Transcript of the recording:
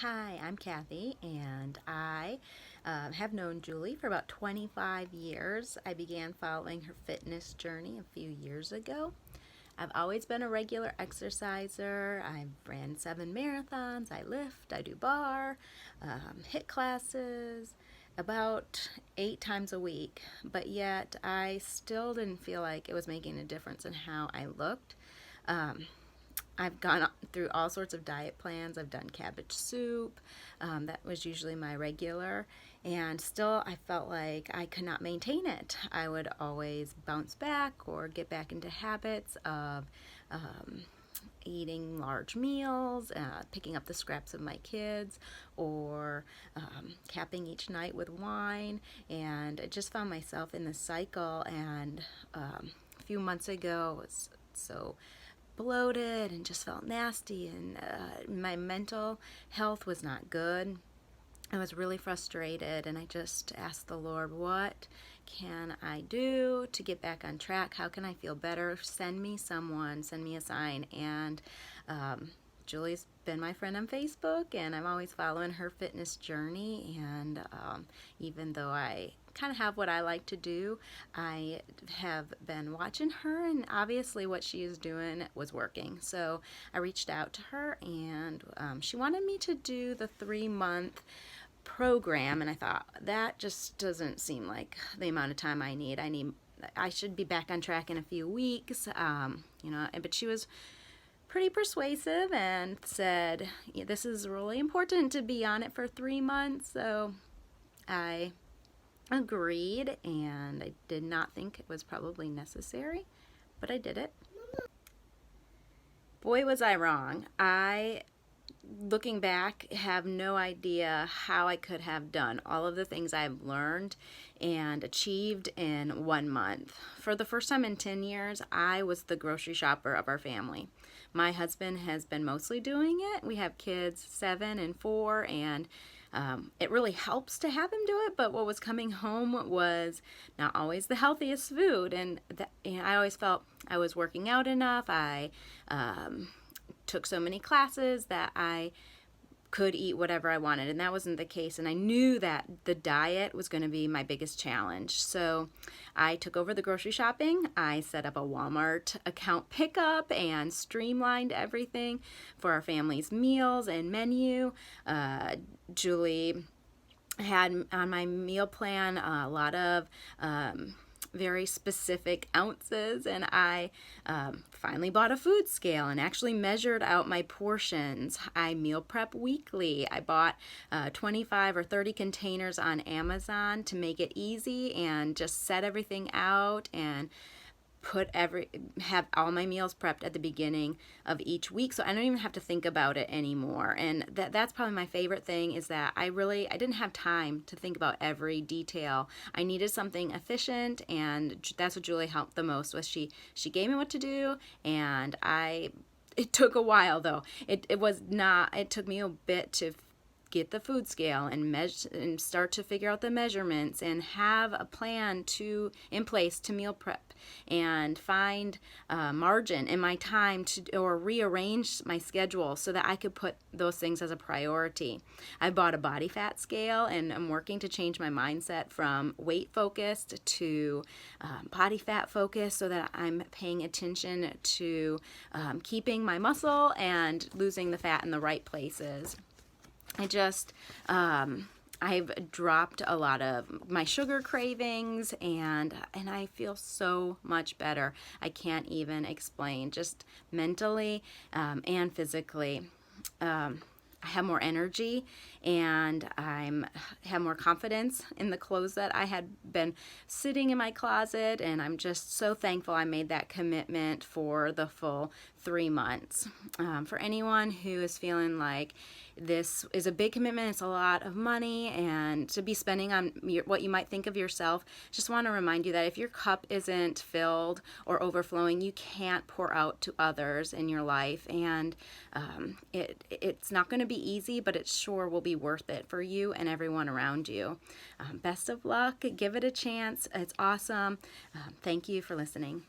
Hi, I'm Cathy, and I have known Julie for about 25 years. I began following her fitness journey a few years ago. I've always been a regular exerciser. I've ran 7 marathons, I lift, I do bar, HIIT classes, about 8 times a week, but yet I still didn't feel like it was making a difference in how I looked. Um, I've gone through all sorts of diet plans. I've done cabbage soup. That was usually my regular. And still, I felt like I could not maintain it. I would always bounce back or get back into habits of um, eating large meals, picking up the scraps of my kids, or capping each night with wine. And I just found myself in this cycle. And a few months ago, it was so bloated and just felt nasty, and my mental health was not good. I was really frustrated, and I just asked the Lord, what can I do to get back on track? How can I feel better? Send me someone, send me a sign. And Julie's been my friend on Facebook, and I'm always following her fitness journey. And even though I kind of have what I like to do, I have been watching her, and obviously what she is doing was working. So I reached out to her, and she wanted me to do the 3-month program, and I thought that just doesn't seem like the amount of time I need. I should be back on track in a few weeks, but she was pretty persuasive and said, yeah, this is really important to be on it for 3 months. So I agreed, and I did not think it was probably necessary, but I did it. Boy, was I wrong. Looking back, have no idea how I could have done all of the things I've learned and achieved in 1 month. For the first time in 10 years, I was the grocery shopper of our family. My husband has been mostly doing it. We have kids 7 and 4, and it really helps to have him do it, but what was coming home was not always the healthiest food, and I always felt I was working out enough. I took so many classes that I could eat whatever I wanted, and that wasn't the case. And I knew that the diet was going to be my biggest challenge. So I took over the grocery shopping. I set up a Walmart account pickup and streamlined everything for our family's meals and menu. Julie had on my meal plan a lot of very specific ounces, and I finally bought a food scale and actually measured out my portions. I meal prep weekly. I bought 25 or 30 containers on Amazon to make it easy, and just set everything out and have all my meals prepped at the beginning of each week, so I don't even have to think about it anymore. And that's probably my favorite thing, is that I didn't have time to think about every detail. I needed something efficient, and that's what Julie helped the most with. She gave me what to do, and it took a while though. It took me a bit to get the food scale and measure and start to figure out the measurements and have a plan in place to meal prep and find margin in my time or rearrange my schedule so that I could put those things as a priority. I bought a body fat scale, and I'm working to change my mindset from weight focused to body fat focused, so that I'm paying attention to keeping my muscle and losing the fat in the right places. I've dropped a lot of my sugar cravings, and I feel so much better. I can't even explain, just mentally and physically. I have more energy, and have more confidence in the clothes that I had been sitting in my closet, and I'm just so thankful I made that commitment for the full 3 months. For anyone who is feeling like this is a big commitment, it's a lot of money, and to be spending on what you might think of yourself, just want to remind you that if your cup isn't filled or overflowing, you can't pour out to others in your life. And it's not going to be easy, but it sure will be worth it for you and everyone around you. Best of luck. Give it a chance. It's awesome. Thank you for listening.